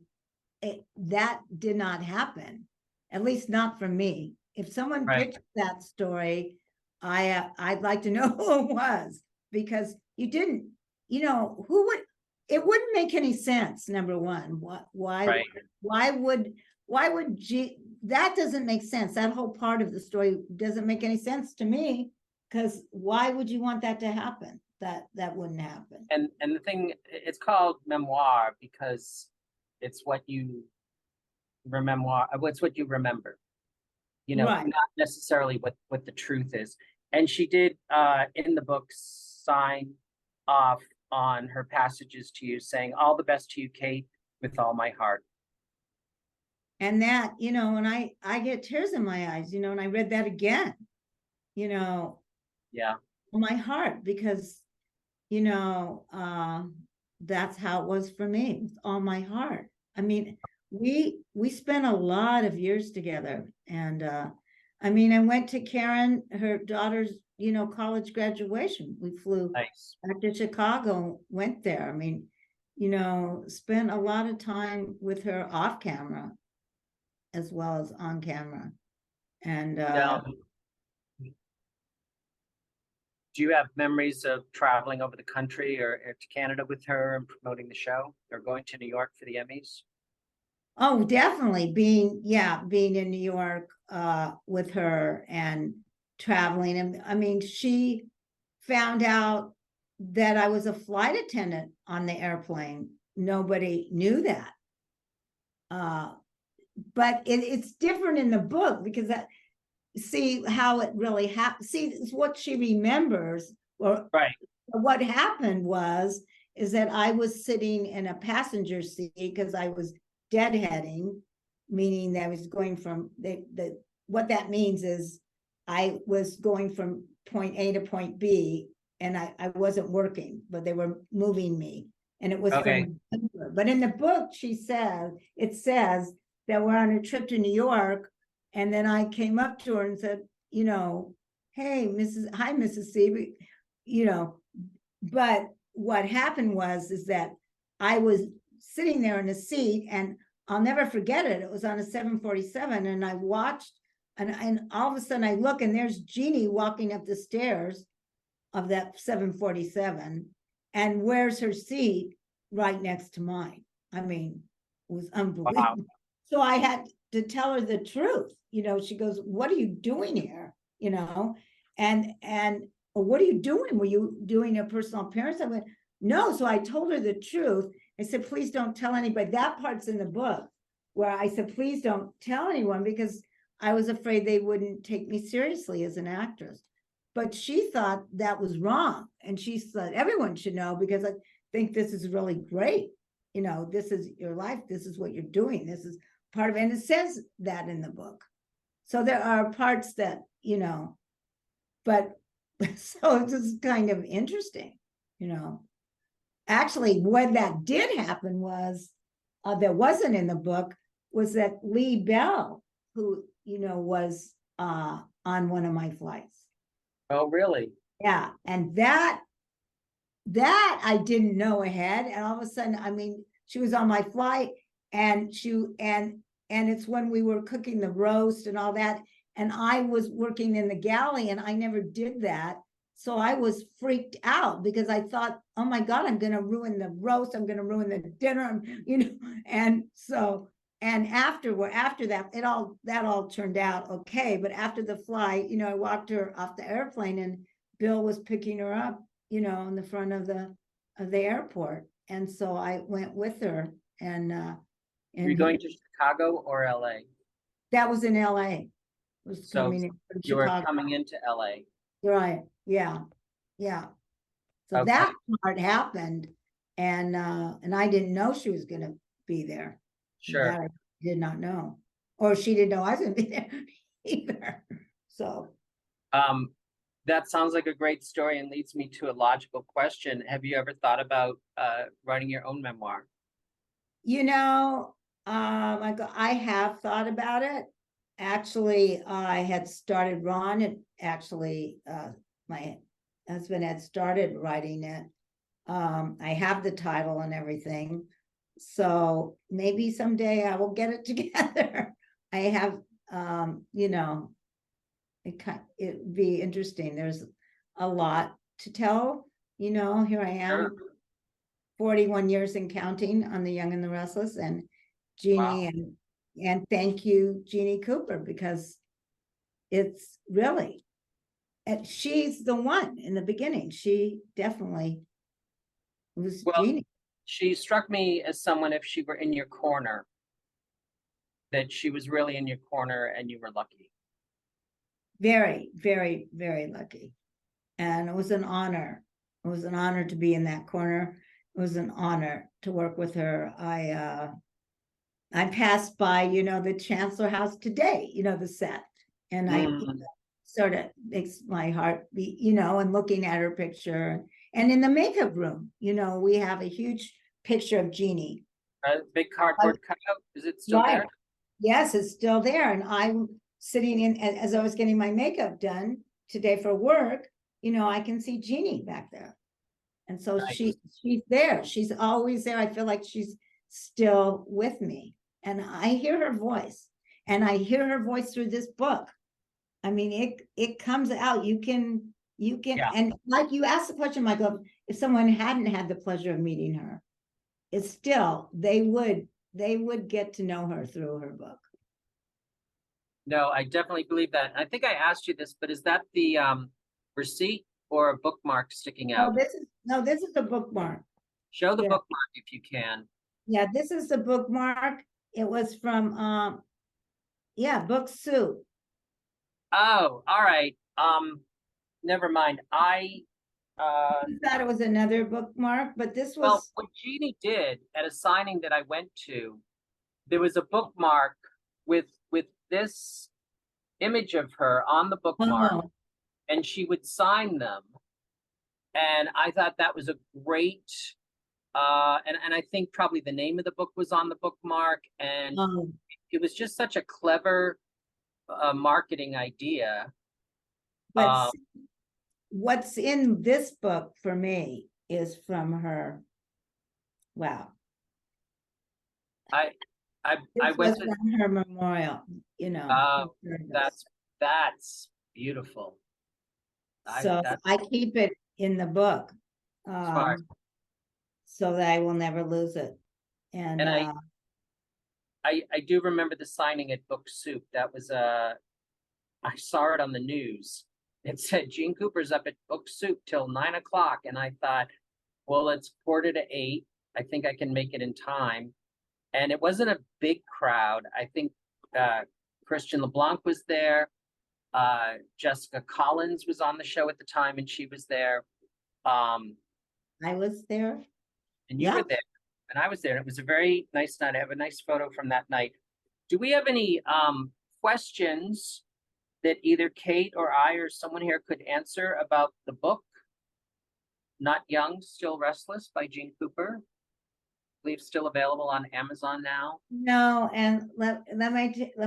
that did not happen, at least not for me. If someone pitched that story, I'd like to know who it was, because you didn't, who would, it wouldn't make any sense. Number one, why would that doesn't make sense. That whole part of the story doesn't make any sense to me, because why would you want that to happen? That wouldn't happen. And the thing, it's called memoir because it's what you it's what you remember, not necessarily what the truth is. And she did in the book sign off on her passages to you, saying, "All the best to you, Kate, with all my heart." And that, and I get tears in my eyes, and I read that again, Yeah. my heart, because, that's how it was for me, with all my heart. I mean, we spent a lot of years together, and I mean, I went to Karen, her daughter's, college graduation. We flew back to Chicago, went there. I mean, spent a lot of time with her off camera as well as on camera. And do you have memories of traveling over the country or to Canada with her and promoting the show, or going to New York for the Emmys? Oh, definitely being in New York with her and traveling. And I mean, she found out that I was a flight attendant on the airplane. Nobody knew that. But it's different in the book, because see how it really happened. See, it's what she remembers. Or what happened is that I was sitting in a passenger seat because I was deadheading, meaning that I was going from what that means is I was going from point A to point B, and I wasn't working, but they were moving me, and it was from Denver. But in the book, it says that we're on a trip to New York, and then I came up to her and said, hey, hi, Mrs. C, you know, but what happened is that I was sitting there in a seat, and I'll never forget it. It was on a 747, and I watched, and all of a sudden I look, and there's Jeanne walking up the stairs of that 747, and where's her seat? Right next to mine. I mean, it was unbelievable. Wow. So I had to tell her the truth. You know, she goes, what are you doing here? You know, and what are you doing? Were you doing a personal appearance? I went, no. So I told her the truth. I said, please don't tell anybody. That part's in the book where I said, please don't tell anyone, because I was afraid they wouldn't take me seriously as an actress. But she thought that was wrong. And she said, everyone should know, because I think this is really great. You know, this is your life. This is what you're doing. This is part of it. And it says that in the book. So there are parts that, you know, but so it's just kind of interesting, you know. Actually, what that did happen was, that wasn't in the book, was that Lee Bell, who, you know, was on one of my flights. Oh, really? Yeah. And that I didn't know ahead. And all of a sudden, I mean, she was on my flight, and it's when we were cooking the roast and all that. And I was working in the galley, and I never did that. So I was freaked out, because I thought, oh my God, I'm going to ruin the roast. I'm going to ruin the dinner, you know? And so, and after that, that all turned out okay. But after the flight, you know, I walked her off the airplane, and Bill was picking her up, you know, in the front of the airport. And so I went with her, and You're going to Chicago or LA? That was in LA. Was So coming in from you were Chicago. coming into LA. Right. Yeah. Yeah. So Okay. that part happened, and I didn't know she was going to be there. Sure. That I did not know, or she didn't know I was going to be there either. So. That sounds like a great story, and leads me to a logical question. Have you ever thought about writing your own memoir? You know, I have thought about it. Actually, I had started Ron, and actually, my husband had started writing it. I have the title and everything. So maybe someday I will get it together. I have, you know, it'd be interesting. There's a lot to tell, you know. Here I am, Sure. 41 years and counting on The Young and the Restless, and Jeanne. Wow. and thank you, Jeanne Cooper, because it's really, and she's the one in the beginning. She definitely was Jeanne. She struck me as someone, if she were in your corner, that she was really in your corner, and you were lucky. Very, very, very lucky. And it was an honor. It was an honor to be in that corner. It was an honor to work with her. I passed by, you know, the Chancellor house today, you know, the set. And I sort of makes my heart beat, you know, and looking at her picture. And in the makeup room, you know, we have a huge picture of Jeanne. A big cardboard cutout. Is it still there? Yes, it's still there. And I'm sitting in, as I was getting my makeup done today for work, you know, I can see Jeanne back there. And so Nice. she's there. She's always there. I feel like she's still with me. And I hear her voice. And I hear her voice through this book. I mean, it comes out. You can, yeah. And like you asked the question, Michael, if someone hadn't had the pleasure of meeting her, it's still, they would get to know her through her book. No, I definitely believe that. I think I asked you this, but is that the receipt or a bookmark sticking out? This is the bookmark. Show the bookmark if you can. Yeah, this is the bookmark. It was from Book Soup. Oh, all right. Never mind. I thought it was another bookmark, but this was, well, what Jeanne did at a signing that I went to, there was a bookmark with this image of her on the bookmark, and she would sign them. And I thought that was a great, and I think probably the name of the book was on the bookmark, and it was just such a clever marketing idea. But Um, what's in this book for me is from her. Wow. I This went was to, from her memorial, you know. oh, her service. that's beautiful. So That's I keep it in the book, smart. so that I will never lose it. And, And I do remember the signing at Book Soup. That was I saw it on the news. It said Jeanne Cooper's up at Book Soup till 9 o'clock, and I thought, well, it's 8:45. I think I can make it in time. And it wasn't a big crowd. I think Christian LeBlanc was there. Jessica Collins was on the show at the time, and she was there. Um, I was there. and you Yeah. were there, and I was there. And it was a very nice night. I have a nice photo from that night. Do we have any questions that either Kate or I or someone here could answer about the book, Not Young, Still Restless by Jeanne Cooper? I believe still available on Amazon now. No, and let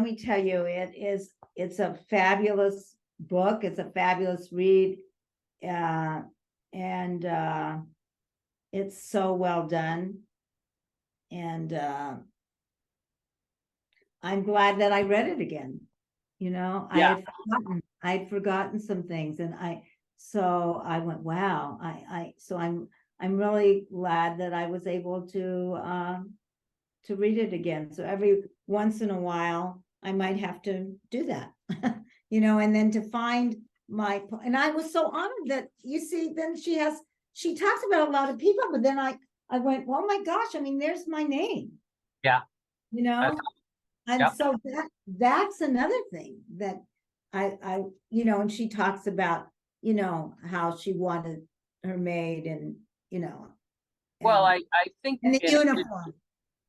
me tell you, it's a fabulous book. It's a fabulous read. And it's so well done. And I'm glad that I read it again. You know, Yeah. I'd forgotten some things, and so I went, wow. So I'm really glad that I was able to read it again. So every once in a while, I might have to do that, you know, and then to find and I was so honored that, you see, then she talks about a lot of people, but then I went, oh my gosh, I mean, there's my name. Yeah. You know, and Yep. so that's another thing that I, you know, and she talks about, you know, how she wanted her maid, and, you know. Well, and I think the in uniform.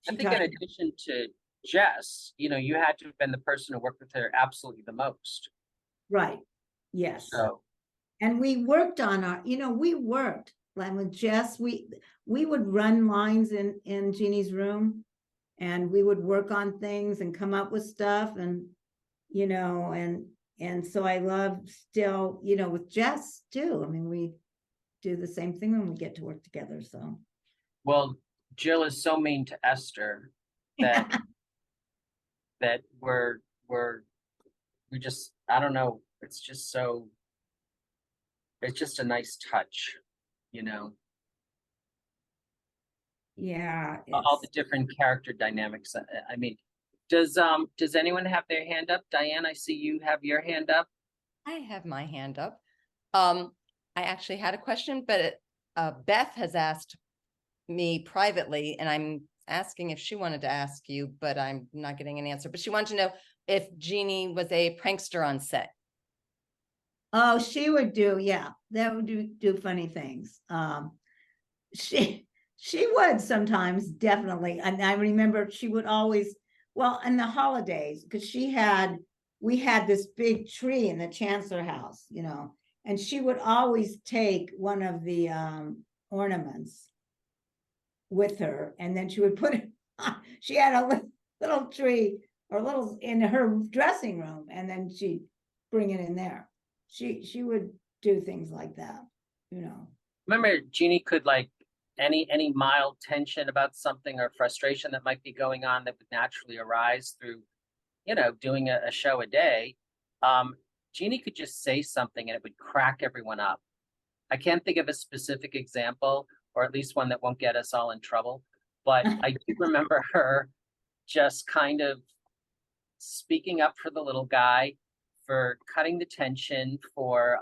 I think in addition to Jess, you know, you had to have been the person who worked with her absolutely the most. Right. Yes. So And we worked on we worked like with Jess, we would run lines in Jeannie's room, and we would work on things and come up with stuff, and, you know, and so I love still, you know, with Jess too. I mean, we do the same thing when we get to work together. So, well, Jill is so mean to Esther that that we just, I don't know, it's just a nice touch, you know. yeah, All the different character dynamics. I mean, does anyone have their hand up? Diane, I see you have your hand up. I have my hand up. I actually had a question, but Beth has asked me privately, and I'm asking if she wanted to ask you, but I'm not getting an answer. But she wanted to know if Jeannie was a prankster on set. Oh, she would do, yeah, that would do funny things. She would sometimes, definitely. And I remember she would always, well, in the holidays, because we had this big tree in the Chancellor house, you know, and she would always take one of the ornaments with her, and then she would put it she had a little tree or little in her dressing room, and then she'd bring it in there. She would do things like that, you know. Remember, Jeannie could, like, any mild tension about something or frustration that might be going on that would naturally arise through, you know, doing a show a day. Jeannie could just say something and it would crack everyone up. I can't think of a specific example, or at least one that won't get us all in trouble, but I do remember her just kind of speaking up for the little guy, for cutting the tension, for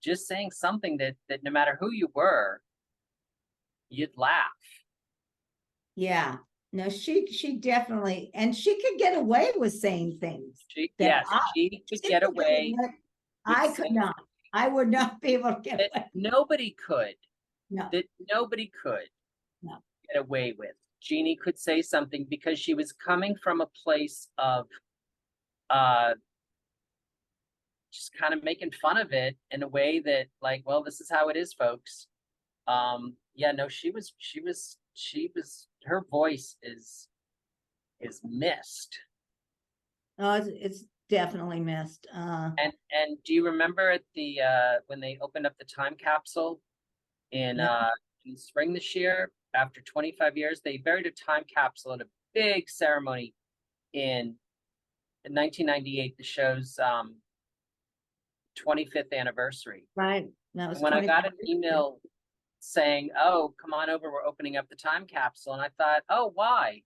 just saying something that no matter who you were, you'd laugh. Yeah, no, she definitely, and she could get away with saying things. She that could get away. I could not. I would not be able to get That away. nobody could. No. That nobody could No. get away with. Jeannie could say something because she was coming from a place of just kind of making fun of it in a way that, like, well, this is how it is, folks. Yeah, no, she was her voice is missed. Oh, it's definitely missed. And do you remember at the when they opened up the time capsule in in spring this year, after 25 years, they buried a time capsule at a big ceremony in 1998, the show's 25th anniversary. Right. That was And when I 20 got an email saying, "Oh, come on over, we're opening up the time capsule," and I thought, "Oh, why?"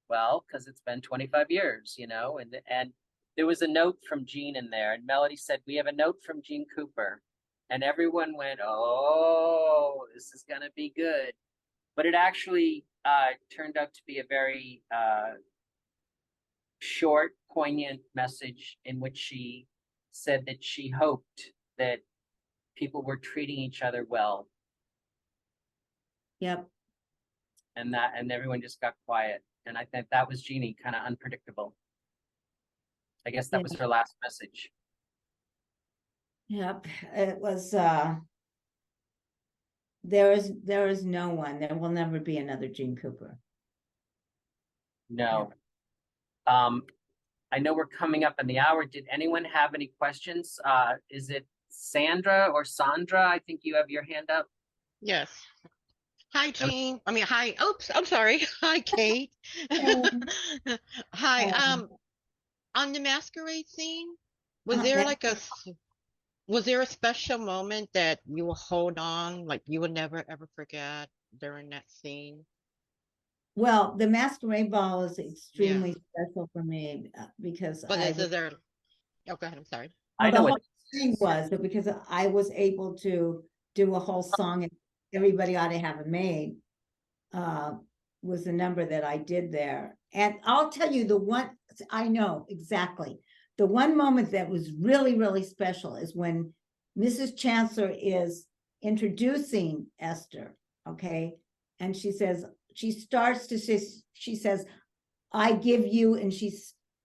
Well, because it's been 25 years, you know, and there was a note from Jeanne in there, and Melody said, "We have a note from Jeanne Cooper," and everyone went, "Oh, this is gonna be good," but it actually turned out to be a very short, poignant message in which she said that she hoped that people were treating each other well, Yep. and everyone just got quiet. And I think that was Jeannie, kind of unpredictable. I guess that was her last message. Yep. It was there is no one. There will never be another Jeanne Cooper. No. I know we're coming up on the hour. Did anyone have any questions? Is it Sandra or Sandra? I think you have your hand up. Yes. Hi, Jean. I mean, hi. Oops, I'm sorry. Hi, Kate. Hi. On the masquerade scene, was there yeah. like was there a special moment that you will hold on, like you will never ever forget during that scene? Well, the masquerade ball is extremely special for me because But I is was, there? Oh, go ahead. I'm sorry. I well, know the what whole thing was that because I was able to do a whole song and Everybody Ought to Have a Maid was the number that I did there. And I'll tell you the one, I know exactly. The one moment that was really, really special is when Mrs. Chancellor is introducing Esther, okay? And she says, she starts to say, she says, "I give you," and she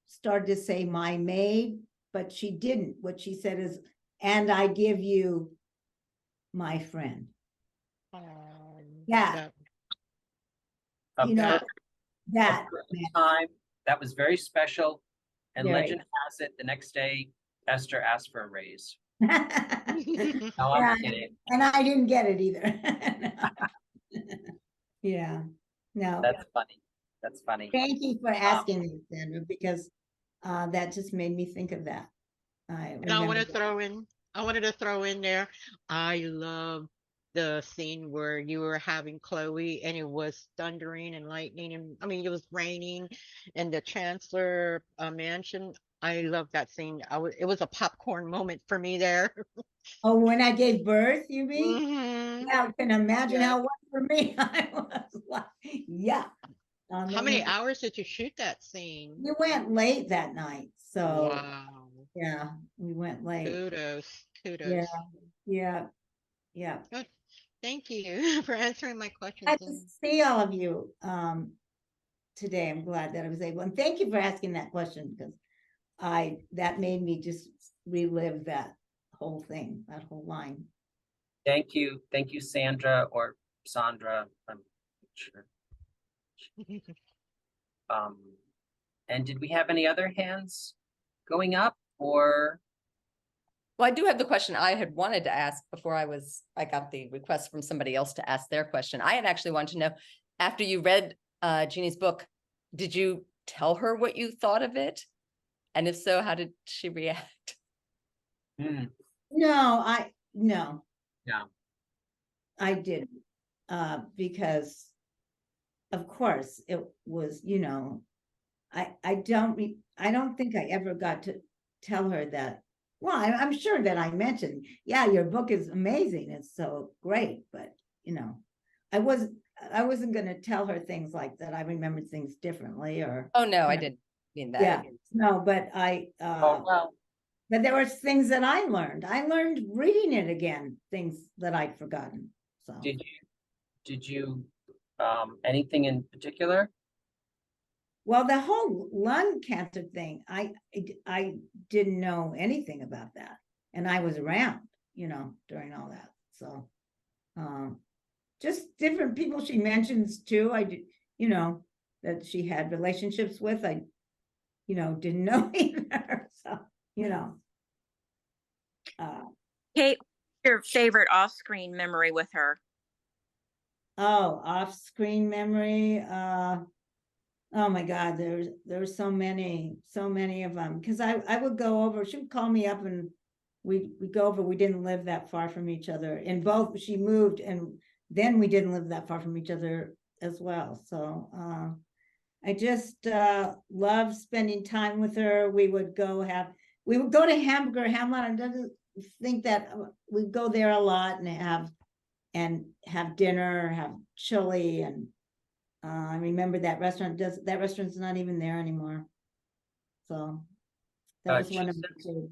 started to say "my maid," but she didn't. What she said is, "and I give you my friend." Yeah. a You know, perfect that time. That was very special. And Very. legend has it, the next day, Esther asked for a raise. yeah, No, I'm kidding. and I didn't get it either. Yeah, no. That's funny. That's funny. Thank you for asking me, Sandra, because that just made me think of that. And I want to I wanted to throw in there, I love the scene where you were having Chloe and it was thundering and lightning and I mean it was raining in the Chancellor mansion. I love that scene. It was a popcorn moment for me there. Oh, when I gave birth, you mean? Mhm. Yeah, I can imagine Yeah. how it was for me. I was like, yeah. How many hours did you shoot that scene? We went late that night, so Wow. yeah, we went late. Kudos. Yeah, yeah, yeah. Good. Thank you for answering my questions. I just see all of you today. I'm glad that I was able, and thank you for asking that question because that made me just relive that whole thing, that whole line. Thank you, Sandra or Sandra. I'm not sure. And did we have any other hands going up or? Well, I do have the question I had wanted to ask before I got the request from somebody else to ask their question. I had actually wanted to know, after you read Jeannie's book, did you tell her what you thought of it? And if so, how did she react? No. Yeah. I didn't, because of course it was, I don't think I ever got to tell her that. Well, I'm sure that I mentioned, yeah, your book is amazing. It's so great, but I wasn't going to tell her things like that. I remembered things differently or. Oh, no, I didn't mean that. Yeah, no, but Oh, well. But there were things that I learned. I learned reading it again, things that I'd forgotten. So Did you anything in particular? well, the whole lung cancer thing, I didn't know anything about that. And I was around, during all that. So just different people she mentions too. I did, that she had relationships with. I didn't know either. So, you know. Kate, your favorite off-screen memory with her? Oh, off-screen memory, oh my God, there's so many of them. Because I would go over, she would call me up and we'd go over, we didn't live that far from each other. And both, she moved and then we didn't live that far from each other as well. So I just love spending time with her. We would go to Hamburger Hamlet. I don't think that we'd go there a lot and have dinner, have chili, and I remember that restaurant's not even there anymore. So that was one of my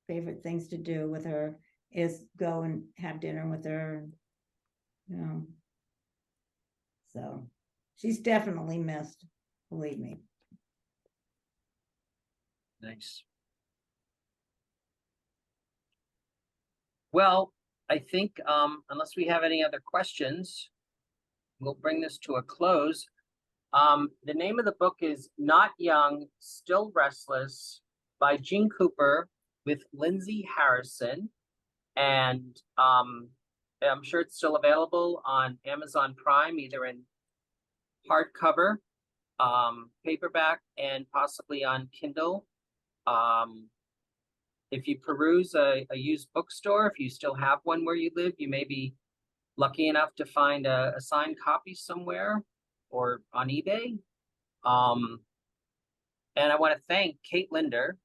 favorite things to do with her, is go and have dinner with her, you know. So she's definitely missed, believe me. Nice. Well, I think unless we have any other questions, we'll bring this to a close. The name of the book is Not Young, Still Restless by Jeanne Cooper with Lindsay Harrison. And I'm sure it's still available on Amazon Prime, either in hardcover, paperback, and possibly on Kindle. If you peruse a used bookstore, if you still have one where you live, you may be lucky enough to find a signed copy somewhere or on eBay. And I want to thank Kate Linder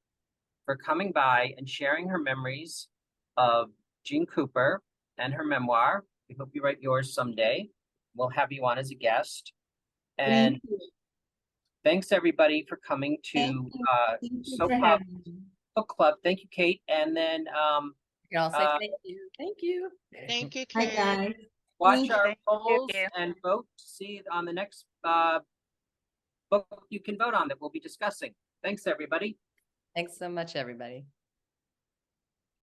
for coming by and sharing her memories of Jeanne Cooper and her memoir. We hope you write yours someday. We'll have you on as a guest. And Thank you. thanks everybody for coming Thank to you Soap for Pub having me. Book Club. Thank you, Kate. And then And I'll say thank you. Thank you. Thank you, Hi, Kate. guys. watch Thank our you. polls and vote to see on the next book you can vote on that we'll be discussing. Thanks, everybody. Thanks so much, everybody.